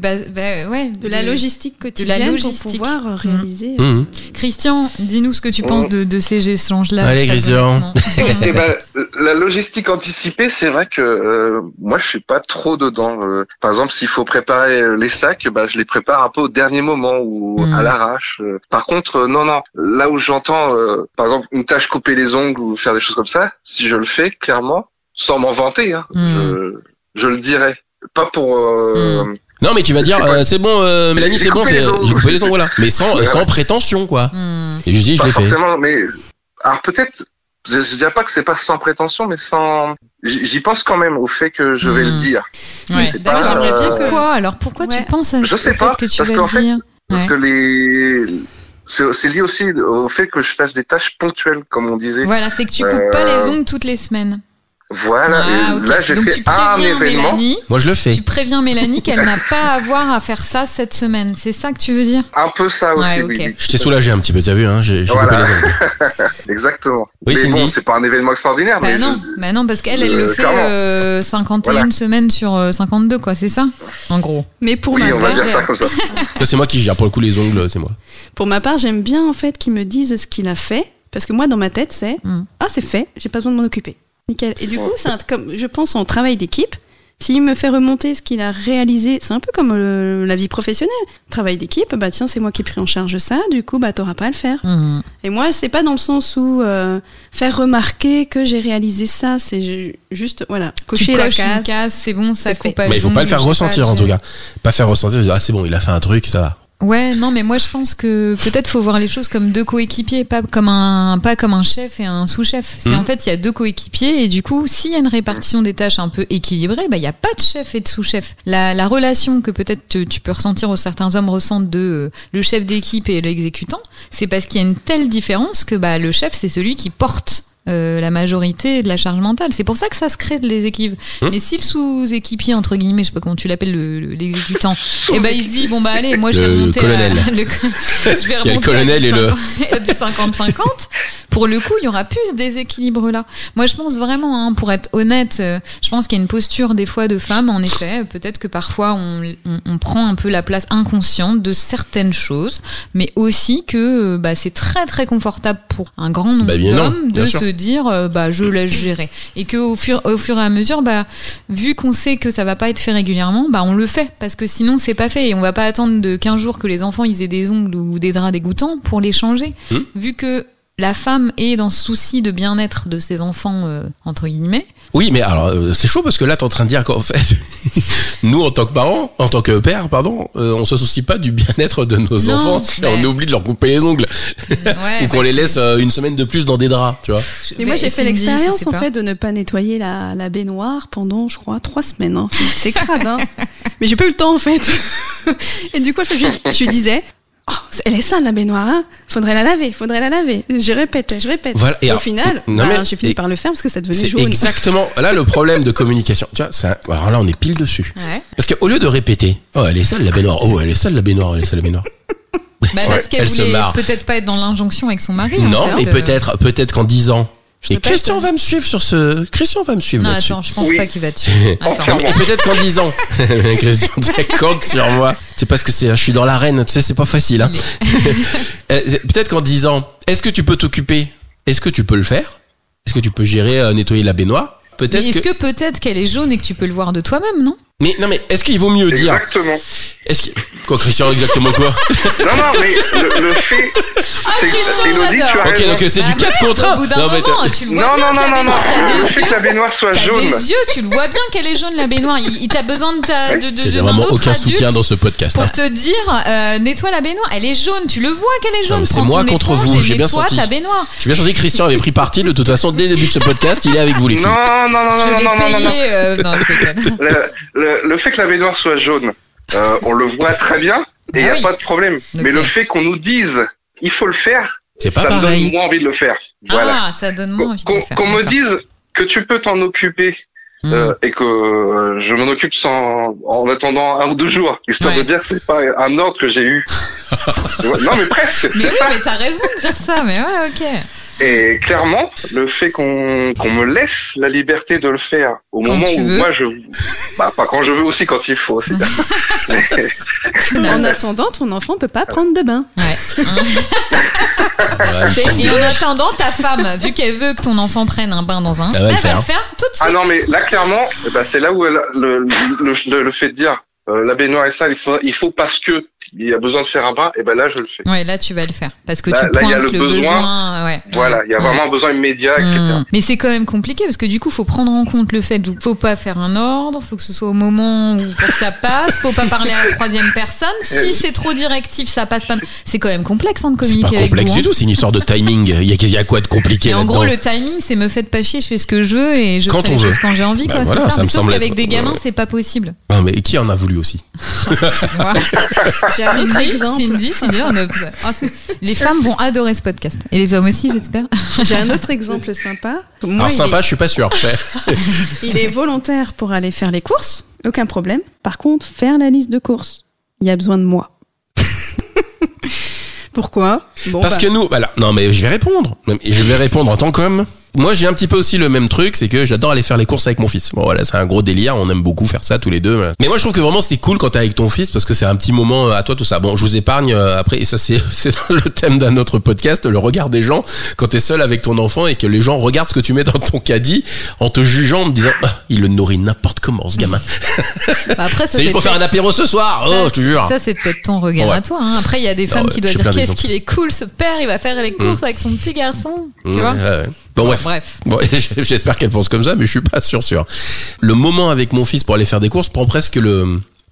De la logistique quotidienne pour pouvoir réaliser. Christian, dis-nous ce que tu penses de ces échanges-là. Allez, Christian. La logistique anticipée, c'est vrai que moi, je suis pas trop dedans. Par exemple, s'il faut préparer les sacs, je les prépare un peu au dernier moment ou à l'arrache. Par contre, non. Là où j'entends, par exemple, une tâche couper les ongles ou faire des choses comme ça, si je le fais, clairement, sans m'en vanter, je le dirais. Pas pour... Non, mais tu vas dire, c'est bon, Mélanie, c'est bon, j'ai coupé les ongles, voilà. Mais sans prétention, quoi. Et je dis, je l'ai fait. Forcément, mais... Alors peut-être, je dirais pas que c'est pas sans prétention, mais sans... J'y pense quand même au fait que je vais le dire. Ouais. J'aimerais bien pourquoi tu penses à je sais pas, que tu parce vas qu'en le fait, dire. parce que c'est lié aussi au fait que je fasse des tâches ponctuelles, comme on disait. Voilà, c'est que tu coupes pas les ongles toutes les semaines. Voilà, et là j'ai fait un événement. Moi je le fais. Tu préviens Mélanie qu'elle n'a pas à avoir à faire ça cette semaine. C'est ça que tu veux dire? Un peu ça aussi, oui. Je t'ai soulagé un petit peu, t'as vu, hein, j'ai coupé les ongles. Exactement. Oui, mais bon, c'est pas un événement extraordinaire. Non, parce qu'elle le fait 51 semaines sur 52, quoi, c'est ça? En gros. Mais pour ma on va dire ça comme ça. C'est moi qui gère, pour le coup, les ongles, c'est moi. Pour ma part, j'aime bien en fait qu'ils me disent ce qu'il a fait, parce que moi, dans ma tête, c'est c'est fait, j'ai pas besoin de m'en occuper. Nickel. Et du coup, comme je pense en travail d'équipe, s'il me fait remonter ce qu'il a réalisé, c'est un peu comme la vie professionnelle. Travail d'équipe, tiens, c'est moi qui ai pris en charge ça, du coup, t'auras pas à le faire. Et moi, c'est pas dans le sens où faire remarquer que j'ai réalisé ça, c'est juste, cocher la case. Une case, c'est bon, ça coupe pas. Mais il faut pas le faire ressentir, en tout cas. Pas faire ressentir, c'est bon, il a fait un truc, ça va. Ouais, non, mais moi je pense que peut-être faut voir les choses comme deux coéquipiers, pas comme un chef et un sous-chef. C'est en fait il y a deux coéquipiers et du coup s'il y a une répartition des tâches un peu équilibrée, il y a pas de chef et de sous-chef. La relation que peut-être tu peux ressentir ou certains hommes ressentent de le chef d'équipe et l'exécutant, c'est parce qu'il y a une telle différence que le chef c'est celui qui porte la majorité de la charge mentale. C'est pour ça que ça se crée les équipes. Mais si le sous-équipier, entre guillemets, je sais pas comment tu l'appelles, l'exécutant, il se dit, allez, moi je vais remonter je vais remonter du 50-50. Pour le coup, il y aura plus ce déséquilibre-là. Moi, je pense vraiment, pour être honnête, je pense qu'il y a une posture des fois de femme, en effet. Peut-être que parfois, on prend un peu la place inconsciente de certaines choses, mais aussi que c'est très très confortable pour un grand nombre d'hommes de se dire je laisse gérer. Et qu'au fur et à mesure, vu qu'on sait que ça va pas être fait régulièrement, on le fait. Parce que sinon, c'est pas fait. Et on va pas attendre de 15 jours que les enfants ils aient des ongles ou des draps dégoûtants pour les changer. Vu que la femme est dans ce souci de bien-être de ses enfants, entre guillemets. Oui, mais alors, c'est chaud parce que là, t'es en train de dire qu'en fait, nous, en tant que père, on se soucie pas du bien-être de nos enfants si on oublie de leur couper les ongles. Ou qu'on les laisse une semaine de plus dans des draps, tu vois. Mais moi, j'ai fait l'expérience, en fait, de ne pas nettoyer la baignoire pendant, je crois, 3 semaines. Hein. C'est crade, hein. Mais j'ai pas eu le temps, en fait. Et du coup, je lui disais, elle est sale la baignoire, hein. Faudrait la laver. Je répète. Voilà. Et au final, j'ai fini par le faire parce que ça devenait jaune. C'est exactement là le problème de communication. Tu vois, alors là on est pile dessus. Ouais. Parce qu'au lieu de répéter, elle est sale la baignoire. Elle est sale la baignoire. Parce qu'elle voulait peut-être pas être dans l'injonction avec son mari. Non, mais peut-être qu'en 10 ans. Et Christian va me suivre là-dessus. Non, attends, je pense pas qu'il va te suivre. Et peut-être qu'en 10 ans, Christian compte sur moi. C'est parce que je suis dans l'arène, tu sais, c'est pas facile. Hein. Peut-être qu'en 10 ans, est-ce que tu peux t'occuper? Est-ce que tu peux le faire? Est-ce que tu peux gérer, nettoyer la baignoire? Peut-être qu'elle est jaune et que tu peux le voir de toi-même, non? Mais est-ce qu'il vaut mieux dire? Exactement. Quoi, Christian, exactement quoi? Non, mais le fait, c'est Elodie, tu as raison. Ok, donc c'est du 4 contre 1. Tu le vois bien. Non. Le fait que la baignoire soit jaune. Des yeux, tu le vois bien qu'elle est jaune, la baignoire. Il t'a besoin Il y a vraiment aucun soutien dans ce podcast. Pour te dire, nettoie la baignoire. Elle est jaune, tu le vois qu'elle est jaune. C'est moi contre vous, j'ai bien senti. Ta baignoire. J'ai bien senti que Christian avait pris parti. De toute façon, dès le début de ce podcast, il est avec vous, les filles. Non. Le fait que la baignoire soit jaune, on le voit très bien et il n'y a pas de problème. Okay. Mais le fait qu'on nous dise il faut le faire, ça me donne moins envie de le faire. Voilà. Ça donne moins envie de le faire. Qu'on me dise que tu peux t'en occuper et que je m'en occupe en attendant 1 ou 2 jours, histoire de dire que c'est pas un ordre que j'ai eu. Non, mais presque, mais c'est ça. Mais t'as raison de dire ça, mais ouais, ok. Et clairement, le fait qu'on me laisse la liberté de le faire au Quand moment où veux. moi pas quand je veux aussi, quand il faut. C'est En attendant, ton enfant peut pas prendre de bain. Ouais. Et en attendant, ta femme, vu qu'elle veut que ton enfant prenne un bain dans un, elle va le faire tout de suite. Ah non, mais là, clairement, c'est là où le fait de dire la baignoire est sale, il faut parce que il y a besoin de faire un bain, et là je le fais. Ouais, là tu vas le faire parce que là, tu pointes il y a le besoin. Ouais. Voilà, il y a vraiment un besoin immédiat, etc. Mais c'est quand même compliqué parce que du coup, faut prendre en compte le fait qu'il faut pas faire un ordre, faut que ce soit au moment où pour que ça passe, faut pas parler à la 3e personne. Si c'est trop directif, ça passe pas. C'est quand même complexe de communiquer avec vous. C'est pas complexe du tout, c'est une histoire de timing. Il y a quoi de compliqué et là-dedans? En gros, le timing, c'est me faites pas chier, je fais ce que je veux et je fais les choses quand j'ai envie. Quoi, voilà, c'est ça. Sauf qu'avec être... des gamins, c'est pas possible. Non, mais qui en a voulu aussi? J'ai un autre exemple. Cindy, les femmes vont adorer ce podcast. Et les hommes aussi, j'espère. J'ai un autre exemple sympa. Moi, alors sympa, je suis pas sûr. Il est volontaire pour aller faire les courses, aucun problème. Par contre, faire la liste de courses, il y a besoin de moi. Pourquoi? Parce que nous, voilà. Non, mais je vais répondre. Je vais répondre en tant qu'homme. Moi, j'ai un petit peu aussi le même truc, c'est que j'adore aller faire les courses avec mon fils. Bon, voilà, c'est un gros délire, on aime beaucoup faire ça tous les deux. Mais moi, je trouve que vraiment c'est cool quand t'es avec ton fils parce que c'est un petit moment à toi, tout ça. Bon, je vous épargne après, et ça c'est le thème d'un autre podcast, le regard des gens quand t'es seul avec ton enfant et que les gens regardent ce que tu mets dans ton caddie en te jugeant, en te disant, il le nourrit n'importe comment, ce gamin. Après, ça, c'est juste pour faire un apéro ce soir. Ça, je te jure. Ça, c'est peut-être ton regard à toi. Hein. Après, il y a des femmes qui doivent dire, qu'est-ce qu'il est cool, ce père, il va faire les courses avec son petit garçon. Tu vois? Bon, bref. Bon, j'espère qu'elle pense comme ça, mais je suis pas sûr. Le moment avec mon fils pour aller faire des courses prend presque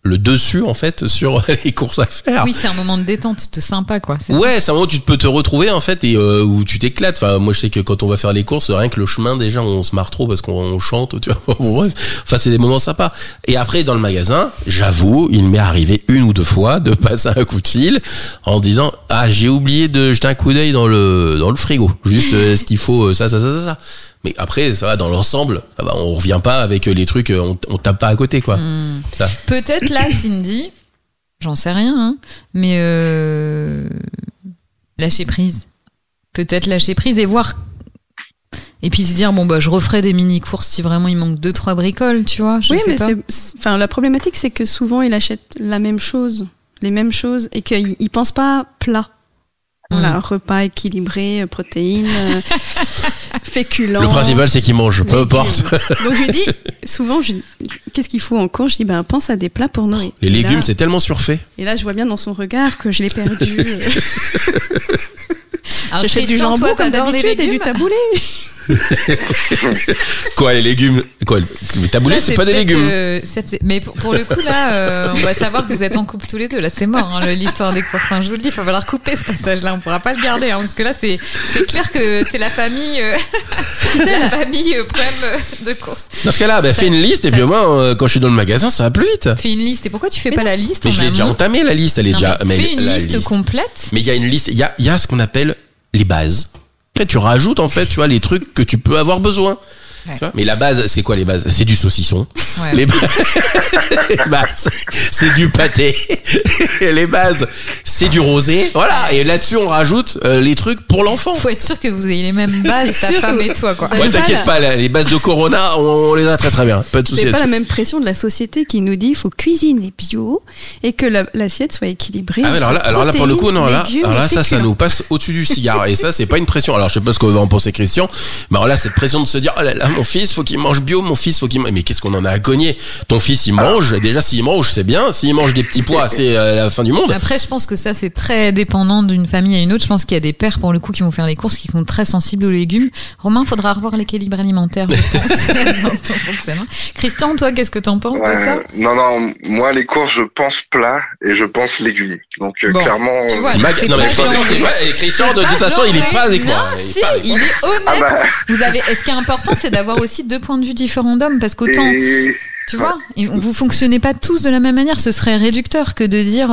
le dessus en fait sur les courses à faire. Oui, c'est un moment de détente, sympa quoi. C'est un moment où tu peux te retrouver en fait et où tu t'éclates. Enfin, moi je sais que quand on va faire les courses, rien que le chemin déjà on se marre trop parce qu'on chante, tu vois. Bon, bref, enfin c'est des moments sympas. Et après dans le magasin, j'avoue, il m'est arrivé 1 ou 2 fois de passer un coup de fil en disant j'ai oublié de jeter un coup d'œil dans le frigo. Juste ce qu'il faut ça. Mais après, ça va, dans l'ensemble, on revient pas avec les trucs, on tape pas à côté, quoi. Ça. Peut-être là, Cindy, j'en sais rien, hein, mais lâcher prise. Peut-être lâcher prise et voir. Et puis se dire, je referai des mini-courses si vraiment il manque 2-3 bricoles, tu vois. Je sais pas. La problématique, c'est que souvent, il achète les mêmes choses, et qu'il pense pas plat. Voilà, un repas équilibré, protéines, féculents. Le principal, c'est qu'il mange, peu importe. Donc je lui dis, souvent, qu'est-ce qu'il faut en course? Je dis, pense à des plats pour Noé. Les légumes, c'est tellement surfait. Et là, je vois bien dans son regard que je l'ai perdu. J'achète du jambon comme d'habitude et du taboulé. Quoi, les légumes? Quoi, les taboulés, c'est pas des légumes. Mais pour le coup, là, on va savoir que vous êtes en couple tous les deux. Là, c'est mort, hein, l'histoire des courses. Je vous le dis, il va falloir couper ce passage-là. On pourra pas le garder, hein, parce que là, c'est clair que c'est la famille, problème de courses. Dans ce cas-là, fais une liste et puis au moins, quand je suis dans le magasin, ça va plus vite. Fais une liste. Et pourquoi tu fais pas la liste? Mais je l'ai déjà entamée, la liste. Elle est déjà. Fais une liste complète. Mais il y a une liste. Il y a ce qu'on appelle les bases. Après, tu rajoutes en fait, tu vois, les trucs que tu peux avoir besoin. Ouais. Tu vois, mais la base, c'est quoi les bases? C'est du saucisson. Ouais. Les bases, c'est du pâté. Les bases, c'est du rosé. Voilà. Et là-dessus, on rajoute les trucs pour l'enfant. Faut être sûr que vous ayez les mêmes bases, ta femme et toi, quoi. Ouais, t'inquiète pas, les bases de Corona, on les a très très bien. Pas de souci. C'est pas la même pression de la société qui nous dit il faut cuisiner bio et que l'assiette soit équilibrée. Ah ouais, alors là, pour le coup, non, alors là, ça nous passe au-dessus du cigare. Et ça, c'est pas une pression. Alors, je sais pas ce qu'on va en penser, Christian. Mais alors là, cette pression de se dire, oh là là, mon fils, faut qu'il mange bio, mon fils, faut qu'il mange. Mais qu'est-ce qu'on en a à cogner? Ton fils, il mange. Déjà, s'il mange, c'est bien. S'il mange des petits pois, c'est la fin du monde. Après, je pense que ça, c'est très dépendant d'une famille à une autre. Je pense qu'il y a des pères, pour le coup, qui vont faire les courses, qui sont très sensibles aux légumes. Romain, faudra revoir l'équilibre alimentaire, je pense, dans ton fonctionnement. Christian, toi, qu'est-ce que t'en penses de ça? Non, moi, les courses, je pense plat et je pense légumes. Donc, clairement. Tu vois, non, mais Christian, de toute façon, il est pas avec moi. Si, il est honnête. Ce qui est important, c'est d'avoir aussi 2 points de vue différents d'hommes, parce qu'autant Tu vois, et vous fonctionnez pas tous de la même manière. Ce serait réducteur que de dire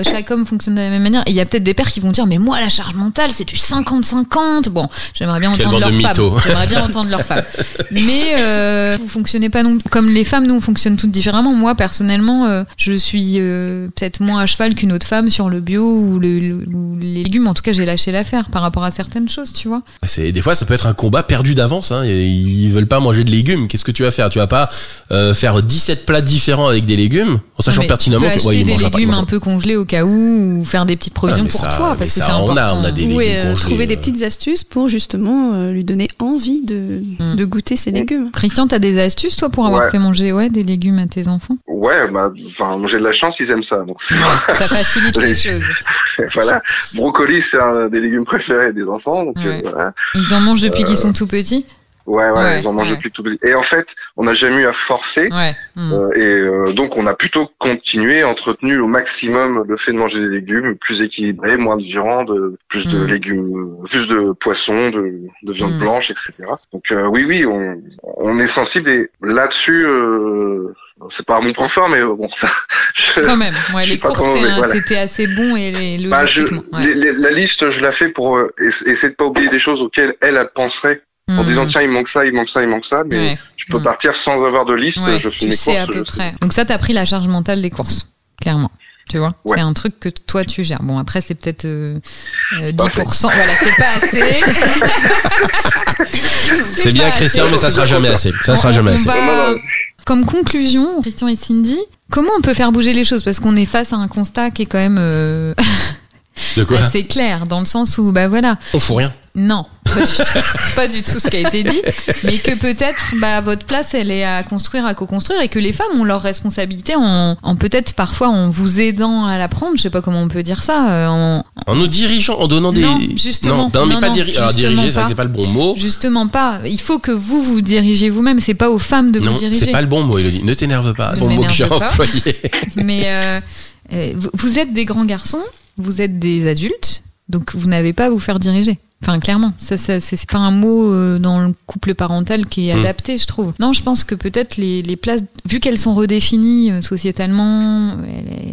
chaque homme fonctionne de la même manière. Et il y a peut-être des pères qui vont dire mais moi la charge mentale c'est du 50-50. Bon, j'aimerais bien entendre leur femme. J'aimerais bien entendre leur femme. Mais vous fonctionnez pas non comme les femmes. Nous on fonctionne toutes différemment. Moi personnellement, je suis peut-être moins à cheval qu'une autre femme sur le bio ou les légumes. En tout cas, j'ai lâché l'affaire par rapport à certaines choses, tu vois. Des fois, ça peut être un combat perdu d'avance. Hein. Ils veulent pas manger de légumes. Qu'est-ce que tu vas faire ? Tu vas pas faire 17 plats différents avec des légumes, en sachant pertinemment que acheter des légumes un peu congelés au cas où, ou faire des petites provisions pour toi, parce que c'est important. On a des légumes congelés. Trouver des petites astuces pour justement lui donner envie de goûter ces légumes. Christian, t'as des astuces toi pour avoir fait manger des légumes à tes enfants ? Ouais, j'ai de la chance, ils aiment ça. Donc ça facilite les choses. Voilà, brocoli, c'est un des légumes préférés des enfants. Donc, voilà. Ils en mangent depuis qu'ils sont tout petits ? Ouais, ils en mangent depuis tout petit. Et en fait, on n'a jamais eu à forcer. Donc, on a plutôt continué, entretenu au maximum le fait de manger des légumes plus équilibrés, moins de viande, plus de légumes, plus de poissons, de viande blanche, etc. Donc, oui, on est sensible et là-dessus, c'est pas mon point fort, mais bon, ça. Quand même, les courses, t'étais assez bon et la liste, je la fais pour essayer de pas oublier des choses auxquelles elle penserait. En disant tiens il manque ça, mais je peux partir sans avoir de liste, je fais mes courses. À peu près. Donc ça t'as pris la charge mentale des courses, clairement. Tu vois, c'est un truc que toi tu gères. Bon après c'est peut-être 10%, voilà c'est pas assez. c'est bien Christian, mais ça sera jamais assez. Comme conclusion, Christian et Cindy, comment on peut faire bouger les choses ? Parce qu'on est face à un constat qui est quand même de quoi ? assez clair, dans le sens où on fout rien. Non, pas du tout ce qui a été dit, mais que peut-être votre place elle est à construire, à co-construire, et que les femmes ont leur responsabilité en peut-être parfois en vous aidant à la prendre, je sais pas comment on peut dire ça, en nous dirigeant, en donnant des... Non, justement. Diriger, c'est vrai que c'est pas le bon mot. Justement pas, il faut que vous dirigez vous-même, c'est pas aux femmes de vous diriger. Non, c'est pas le bon mot, Elodie, ne t'énerve pas, bon mot que j'ai employé. Mais vous êtes des grands garçons, vous êtes des adultes, donc vous n'avez pas à vous faire diriger. Enfin, clairement, ça c'est pas un mot dans le couple parental qui est adapté, je trouve. Non, je pense que peut-être les places, vu qu'elles sont redéfinies sociétalement,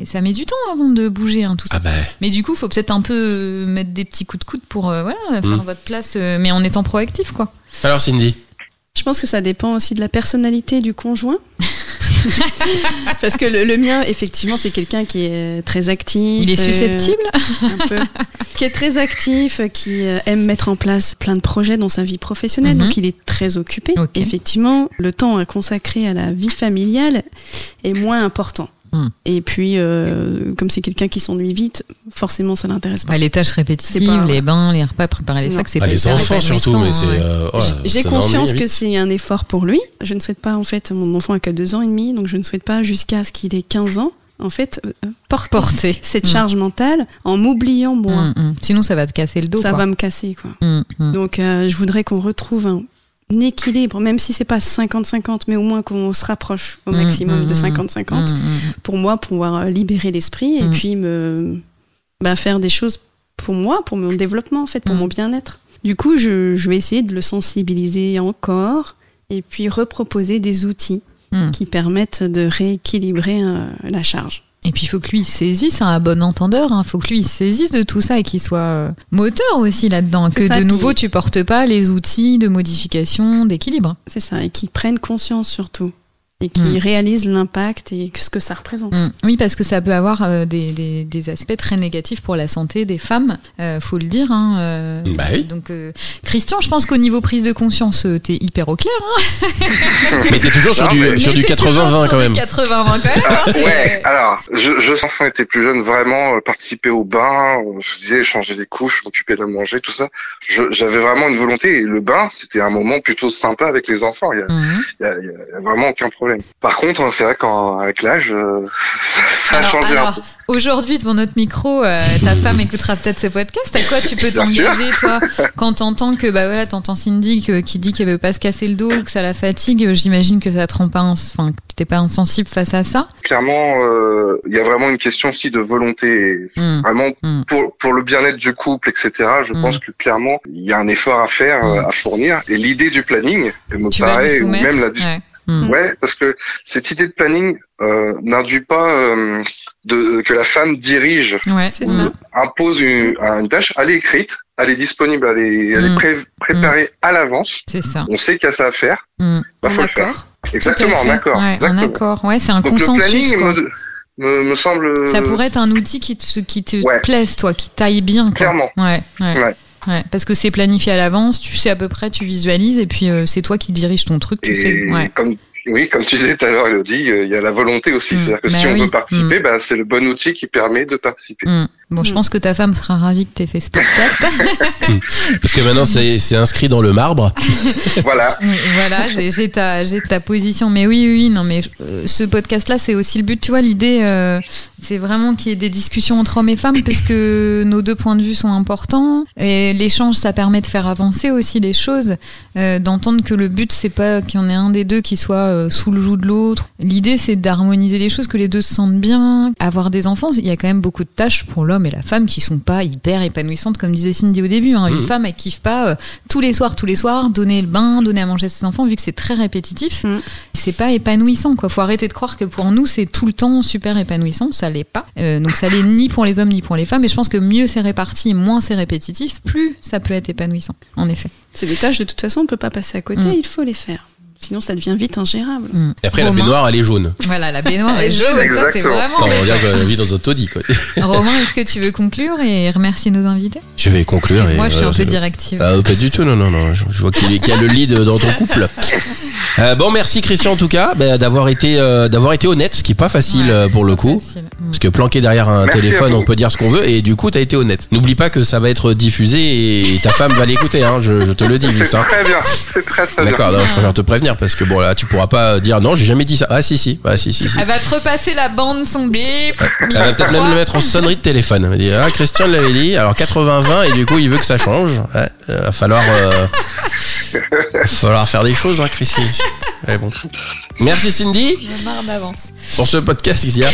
ça met du temps avant de bouger, tout ça. Mais du coup, faut peut-être un peu mettre des petits coups de coude pour faire votre place, mais en étant proactif, quoi. Alors, Cindy ? Je pense que ça dépend aussi de la personnalité du conjoint. Parce que le mien, effectivement, c'est quelqu'un qui est très actif. Il est susceptible un peu. Qui est très actif, qui aime mettre en place plein de projets dans sa vie professionnelle. Donc, il est très occupé. Okay. Effectivement, le temps à consacrer à la vie familiale est moins important. Et puis, comme c'est quelqu'un qui s'ennuie vite, forcément, ça l'intéresse pas. Les tâches répétitives, les bains, les repas, préparer les sacs, c'est pas les enfants surtout, mais c'est. J'ai conscience que c'est un effort pour lui. Je ne souhaite pas, en fait, mon enfant a que 2 ans et demi, donc je ne souhaite pas jusqu'à ce qu'il ait 15 ans. En fait, porter cette charge mentale en m'oubliant moi. Sinon, ça va te casser le dos. Ça va me casser, quoi. Donc, je voudrais qu'on retrouve un équilibre, même si c'est pas 50-50, mais au moins qu'on se rapproche au maximum de 50-50 pour moi, pouvoir libérer l'esprit et puis faire des choses pour moi, pour mon développement en fait, pour mon bien-être. Du coup, je vais essayer de le sensibiliser encore et puis reproposer des outils qui permettent de rééquilibrer la charge. Et puis il faut que lui saisisse, un bon entendeur, il faut que lui saisisse de tout ça et qu'il soit moteur aussi là-dedans, que de nouveau tu portes pas les outils de modification, d'équilibre. C'est ça, et qu'il prenne conscience surtout. Et qui réalise l'impact et ce que ça représente. Oui, parce que ça peut avoir des aspects très négatifs pour la santé des femmes, faut le dire. Oui. Donc, Christian, je pense qu'au niveau prise de conscience, t'es hyper au clair. Mais t'es toujours sur du 80-20 quand même. 80-20 quand même. Ouais, alors, enfant était plus jeune, vraiment, participer au bain, je disais, changer les couches, m'occuper de manger, tout ça. J'avais vraiment une volonté, et le bain, c'était un moment plutôt sympa avec les enfants. Il y a vraiment aucun problème. Par contre, c'est vrai qu'avec l'âge, ça a changé un peu. Aujourd'hui, devant notre micro, ta femme écoutera peut-être ces podcasts. À quoi tu peux t'engager, toi, quand t'entends que, t'entends Cindy qui dit qu'elle veut pas se casser le dos, que ça la fatigue, j'imagine que ça te rend pas, que t'es pas insensible face à ça. Clairement, il y a vraiment une question aussi de volonté. Vraiment, pour le bien-être du couple, etc., je pense que clairement, il y a un effort à faire, à fournir. Et l'idée du planning, elle me paraît, ou même Ouais, parce que cette idée de planning n'induit pas que la femme dirige, C'est ça. impose une tâche. Elle est écrite, elle est disponible, elle est préparée à l'avance. C'est ça. On sait qu'il y a ça à faire. Faut le faire. Exactement, en accord. Ouais, exactement. en accord. Ouais, c'est un Donc consensus. le planning quoi. me semble. Ça pourrait être un outil qui te plaise, toi, qui taille bien. Quoi. Clairement. Ouais, parce que c'est planifié à l'avance, tu sais à peu près, tu visualises, et puis c'est toi qui diriges ton truc, tu sais. Ouais. Comme tu disais tout à l'heure, Elodie, il y a la volonté aussi. C'est-à-dire que si on veut participer, c'est le bon outil qui permet de participer. Bon, je pense que ta femme sera ravie que tu aies fait ce podcast. Parce que maintenant, c'est inscrit dans le marbre. Voilà. Voilà, j'ai ta position. Mais oui, non, mais ce podcast-là, c'est aussi le but. Tu vois, l'idée, c'est vraiment qu'il y ait des discussions entre hommes et femmes, parce que nos deux points de vue sont importants. Et l'échange, ça permet de faire avancer aussi les choses, d'entendre que le but, c'est pas qu'il y en ait un des deux qui soit sous le joug de l'autre. L'idée, c'est d'harmoniser les choses, que les deux se sentent bien. Avoir des enfants, il y a quand même beaucoup de tâches pour l'homme et la femme qui sont pas hyper épanouissantes, comme disait Cindy au début. Une femme, elle kiffe pas tous les soirs, donner le bain, donner à manger à ses enfants, vu que c'est très répétitif. C'est pas épanouissant, quoi. Faut arrêter de croire que pour nous, c'est tout le temps super épanouissant. Ça l'est pas. Donc ça l'est ni pour les hommes ni pour les femmes. Et je pense que mieux c'est réparti, moins c'est répétitif, plus ça peut être épanouissant, en effet. C'est des tâches, de toute façon, on peut pas passer à côté, il faut les faire. Sinon, ça devient vite ingérable. Et après, Romain, la baignoire, elle est jaune. Voilà, la baignoire est jaune. Ça, c'est vraiment. On va dire qu'on vit dans un taudis, quoi. Romain, est-ce que tu veux conclure et remercier nos invités ? Je vais conclure. Excuse-moi, je suis un peu directive. Pas du tout, non. Je vois qu'il y a le lead dans ton couple. Bon, merci Christian en tout cas d'avoir été honnête, ce qui est pas facile pour le coup. Parce que planqué derrière un téléphone, on peut dire ce qu'on veut, et du coup, t'as été honnête. N'oublie pas que ça va être diffusé et ta femme va l'écouter, hein, je te le dis. C'est très bien, c'est très bien. D'accord, je préfère te prévenir parce que bon là, tu pourras pas dire non, j'ai jamais dit ça. Ah si. Elle va te repasser la bande son bip. Elle va peut-être même le mettre en sonnerie de téléphone. Elle va dire Christian l'avait dit, alors 80-20 et du coup il veut que ça change. Va falloir faire des choses, hein, Christian. Ouais, bon. Merci Cindy. J'ai marre d'avance. Pour ce podcast, Isia.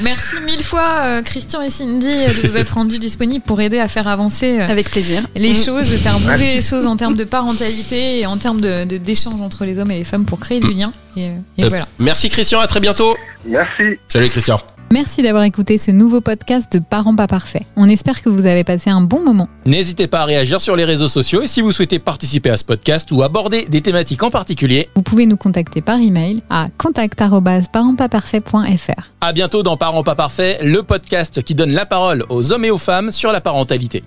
Merci mille fois Christian et Cindy de vous être rendus disponibles pour aider à faire avancer avec plaisir les choses, faire bouger les choses en termes de parentalité et en termes d'échange entre les hommes et les femmes pour créer du lien. Et voilà. Merci Christian, à très bientôt. Merci. Salut Christian. Merci d'avoir écouté ce nouveau podcast de Parents pas parfaits. On espère que vous avez passé un bon moment. N'hésitez pas à réagir sur les réseaux sociaux et si vous souhaitez participer à ce podcast ou aborder des thématiques en particulier, vous pouvez nous contacter par email à contact@parentspaparfaits.fr. À bientôt dans Parents pas parfaits, le podcast qui donne la parole aux hommes et aux femmes sur la parentalité.